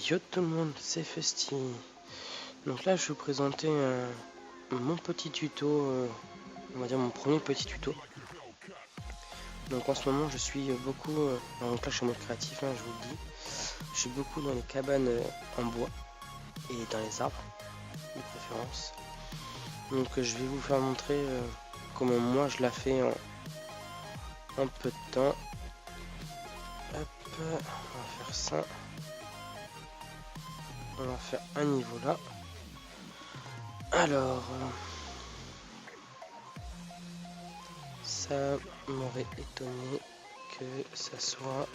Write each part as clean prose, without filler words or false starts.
Yo tout le monde, c'est Festi. Donc là je vais vous présenter mon petit tuto, on va dire mon premier petit tuto. Donc en ce moment je suis beaucoup, donc là je suis en mode créatif, hein, je vous le dis. Je suis beaucoup dans les cabanes en bois et dans les arbres de préférence. Donc je vais vous faire montrer comment moi je la fais en peu de temps. Hop, on va faire ça. On va faire un niveau là. Alors, ça m'aurait étonné que ça soit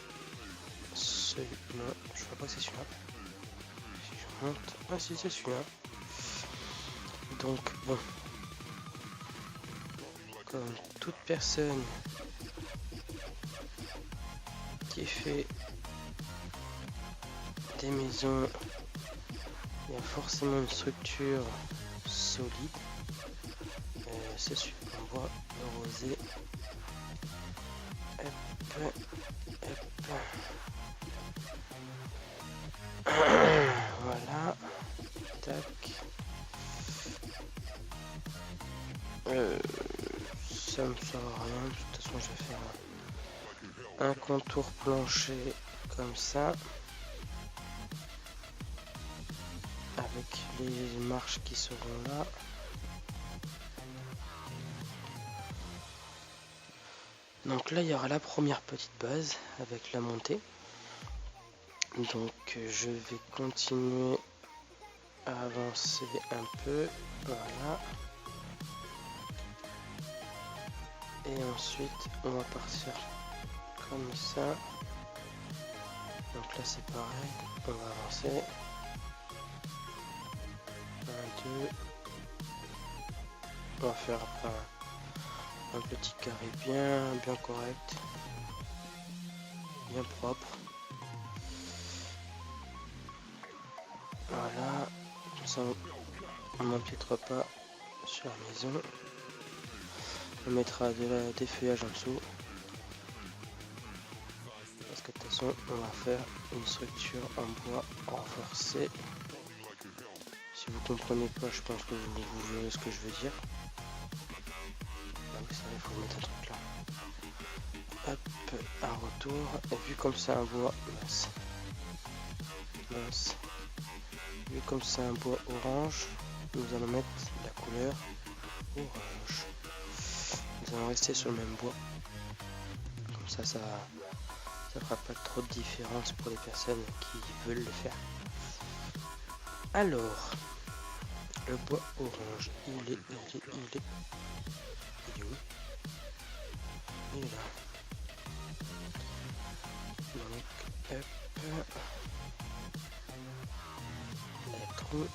celui-là. Je vois pas que c'est celui-là. Si je monte, ah si c'est celui-là. Donc bon, comme toute personne qui fait des maisons, il y a forcément une structure solide. C'est celui qu'on voit, le rosé. Hop, hop. Voilà. Tac. Ça me sert à rien. De toute façon, je vais faire un contour plancher comme ça. Avec les marches qui seront là. Donc là il y aura la première petite base avec la montée. Donc je vais continuer à avancer un peu. Voilà. Et ensuite on va partir comme ça. Donc là c'est pareil. On va avancer. 1, 2. On va faire un petit carré bien correct, bien propre. Voilà, comme ça on n'empiètera pas sur la maison. On mettra des feuillages en dessous. Parce que de toute façon on va faire une structure en bois renforcée. Si vous comprenez pas, je pense que vous verrez ce que je veux dire. Donc ça, il faut mettre un truc là. Hop, un retour. Et vu comme c'est un bois, mince. Vu comme c'est un bois orange, nous allons mettre la couleur orange. Nous allons rester sur le même bois. Comme ça, ça fera pas trop de différence pour les personnes qui veulent le faire. Alors, le bois orange, il est où? Il est là. Donc, hop. Les trous.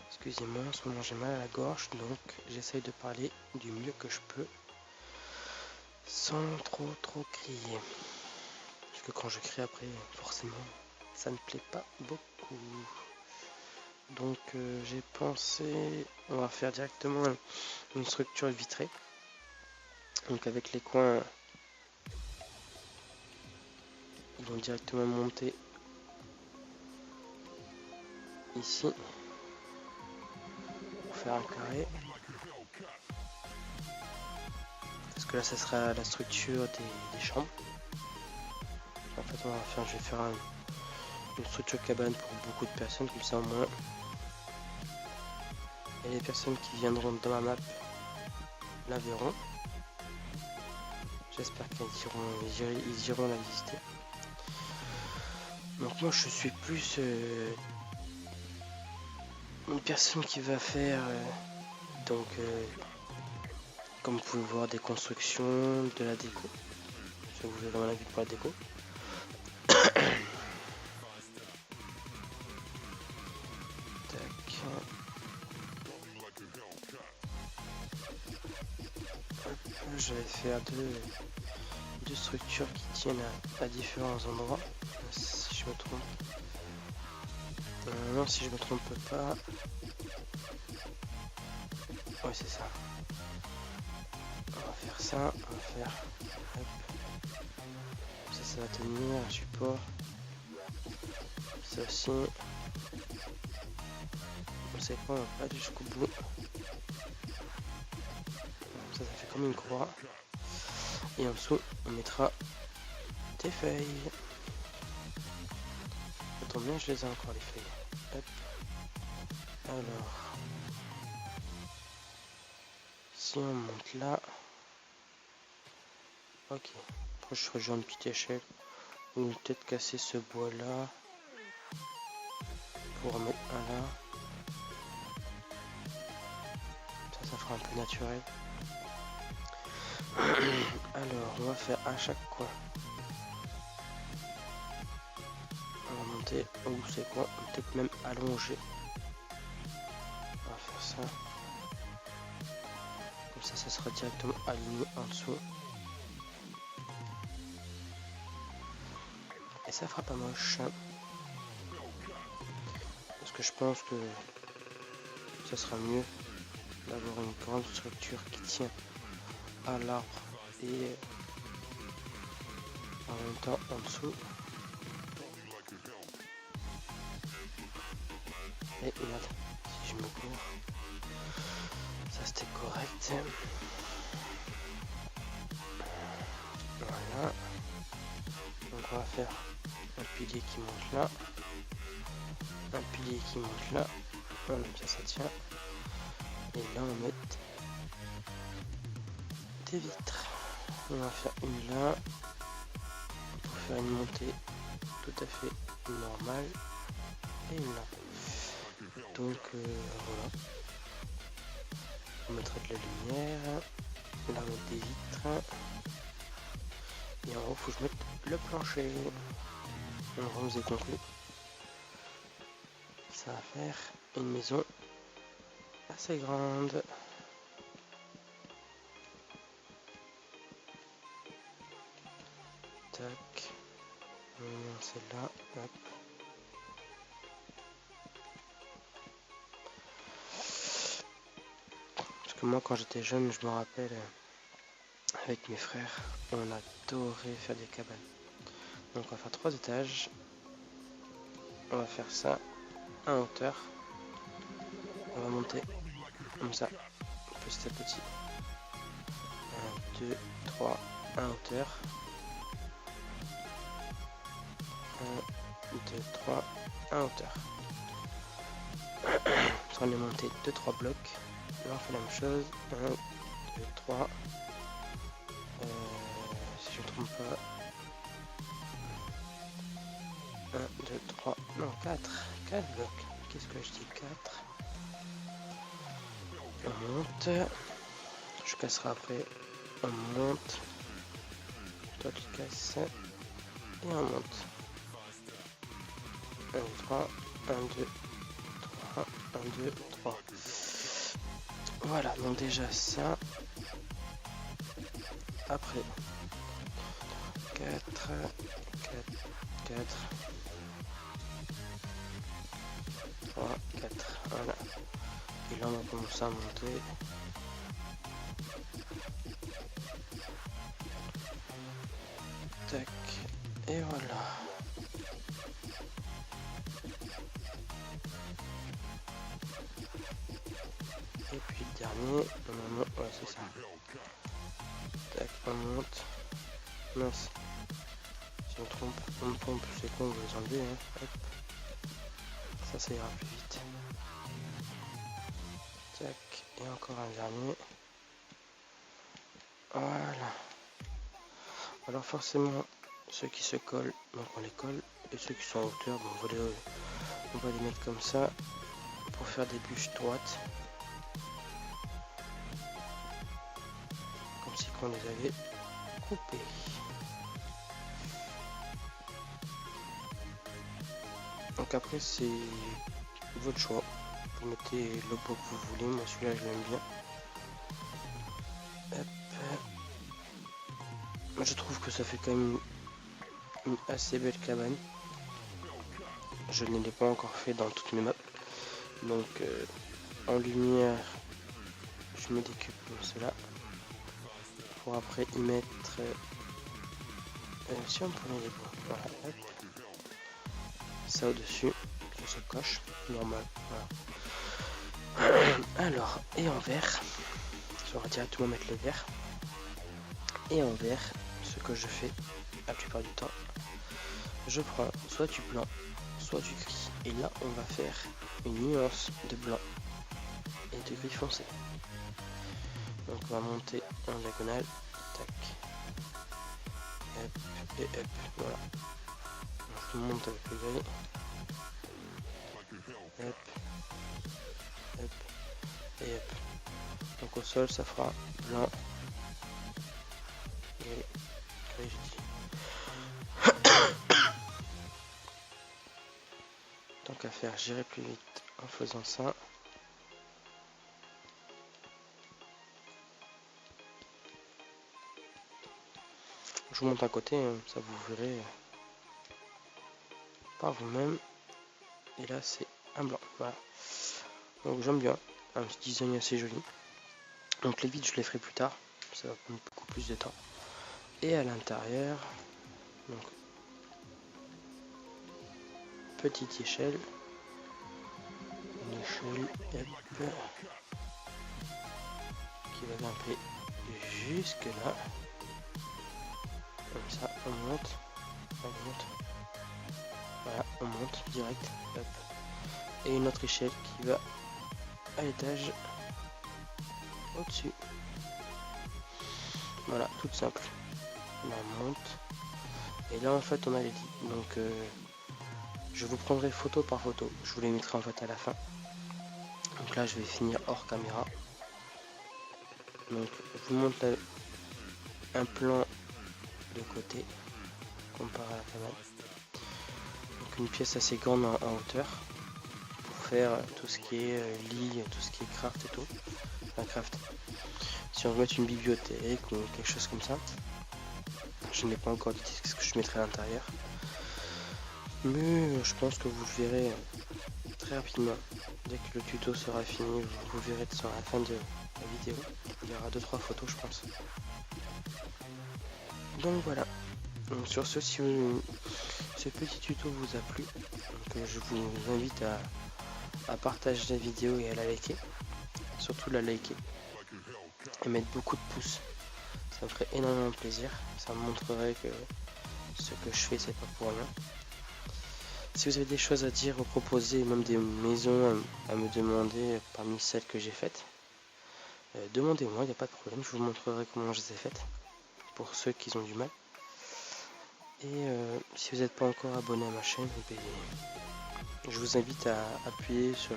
Excusez-moi, en ce moment j'ai mal à la gorge, donc j'essaye de parler du mieux que je peux sans trop crier. Parce que quand je crie après, forcément, ça ne plaît pas beaucoup. Donc j'ai pensé, on va faire directement une structure vitrée. Donc avec les coins, ils vont directement monter ici pour faire un carré. Parce que là ça sera la structure des chambres. En fait je vais faire une structure cabane pour beaucoup de personnes, comme ça au moins. Et les personnes qui viendront dans ma map la verront. J'espère qu'ils iront la visiter. Donc moi je suis plus une personne qui va faire comme vous pouvez voir, des constructions, de la déco. Si vous voulez vraiment la vie pour la déco. Tac. Je vais faire deux structures qui tiennent à différents endroits. Si je me trompe. Non, si je me trompe pas. Oui, c'est ça. On va faire ça. On va faire. Hop. Ça va tenir un support. ça aussi. On sait quoi, on va pas aller jusqu'au bout. Ça fait comme une croix. Et en dessous, on mettra des feuilles. Ça tombe bien, je les ai encore les feuilles. Hop. Alors, si on monte là, ok. Après, je ferai genre une petite échelle. Ou peut-être casser ce bois là pour en mettre un là. Ça fera un peu naturel. Alors, on va faire à chaque coin. On va monter, ou c'est quoi, peut-être même allonger. On va faire ça. Comme ça sera directement aligné en dessous. Et ça fera pas moche. Parce que je pense que ça sera mieux d'avoir une grande structure qui tient à l'arbre et en même temps en dessous. Et merde, si je me cours, ça c'était correct. Voilà. Donc on va faire un pilier qui monte là, un pilier qui monte là, voilà, ça tient. Et là on met des vitres. On va faire une là pour faire une montée tout à fait normale et une là. Donc voilà. On mettra de la lumière. Là on met des vitres. Et en haut faut que je mette le plancher. On vous est conclu. Ça va faire une maison assez grande. Tac. Celle-là. Hop. Parce que moi quand j'étais jeune, je me rappelle, avec mes frères, on adorait faire des cabanes. Donc on va faire 3 étages. On va faire ça en hauteur. On va monter comme ça, petit à petit. 1, 2, 3, en hauteur. 1, 2, 3, en hauteur. On est monté 2-3 blocs. Là on fait la même chose. 1, 2, 3. Si je ne me trompe pas. 1, 2, 3, non 4 blocs. Qu'est-ce que je dis? 4. On monte. Je casserai après. On monte. Toi tu casses. Et on monte. 1, 2, 3. 1, 2, 3. 1, 2, 3. Voilà, donc déjà ça. Après 4, 4, 4, 3, 4, voilà. Et là on va commencer à monter. Tac, et voilà. Et puis le dernier, on monte, ouais c'est ça. Tac, on monte. Mince. Si on me trompe, c'est con, je vais les enlever. Hein. Hop. Ça ira plus vite. Tac, et encore un dernier. Voilà. Alors forcément, ceux qui se collent, donc on les colle. Et ceux qui sont en hauteur, donc on va les mettre comme ça pour faire des bûches droites. Comme si on les avait coupées. Donc après c'est votre choix. Vous mettez le bois que vous voulez. Moi celui-là je l'aime bien. Hop. Je trouve que ça fait quand même une assez belle cabane. Je ne l'ai pas encore fait dans toutes mes maps. Donc en lumière, je me décupe comme cela. Pour après y mettre... si on prenait les bois. Voilà, hop. ça au-dessus, ça se coche, normal, voilà. Alors, et en vert, on va directement mettre le vert. Et en vert, ce que je fais la plupart du temps, je prends soit du blanc, soit du gris. Et là, on va faire une nuance de blanc et de gris foncé. Donc on va monter en diagonale, tac, hop, et hop, voilà. Donc je monte avec le gris, hop, hop, et hop. Donc au sol, ça fera blanc, gris, gris, je dis. Tant qu'à faire, j'irai plus vite en faisant ça. Je vous monte à côté, ça vous verrez par vous-même. Et là c'est un blanc, voilà. Donc j'aime bien, un petit design assez joli. Donc les vides je les ferai plus tard, ça va prendre beaucoup plus de temps. Et à l'intérieur, donc petite échelle, une échelle qui va grimper jusque là. Comme ça, on monte, voilà, on monte direct, hop. Et une autre échelle qui va à l'étage au-dessus. Voilà, toute simple. On monte. Et là, en fait, on a les lits. Donc, je vous prendrai photo par photo. Je vous les mettrai en fait à la fin. Donc là, je vais finir hors caméra. Donc, je vous montre un plan de côté comparé à la cabane. Donc une pièce assez grande en hauteur pour faire tout ce qui est lit, tout ce qui est craft et tout. Enfin, craft. Si on veut mettre une bibliothèque ou quelque chose comme ça, je n'ai pas encore dit ce que je mettrai à l'intérieur. Mais je pense que vous le verrez très rapidement. Dès que le tuto sera fini, vous verrez sur la fin de la vidéo. Il y aura 2-3 photos, je pense. Donc voilà. Donc sur ce, si ce petit tuto vous a plu, donc je vous invite à partager la vidéo et à la liker. Surtout la liker. Et mettre beaucoup de pouces. Ça me ferait énormément plaisir. Ça me montrerait que ce que je fais, c'est pas pour rien. Si vous avez des choses à dire, à proposer, même des maisons à me demander parmi celles que j'ai faites, demandez-moi, il n'y a pas de problème, je vous montrerai comment je les ai faites, pour ceux qui ont du mal. Et si vous n'êtes pas encore abonné à ma chaîne, je vous invite à appuyer sur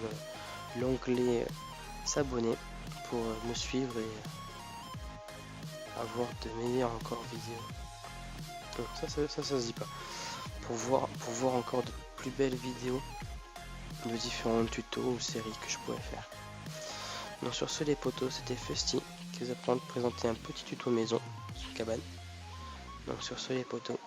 l'onglet s'abonner pour me suivre et avoir de meilleures encore vidéos. Donc ça se dit pas. Pour voir encore de plus belles vidéos de différents tutos ou séries que je pourrais faire. Donc sur ce les potos, c'était Fusty qui vous a présenter un petit tuto maison sur une cabane. Donc sur ce les potos,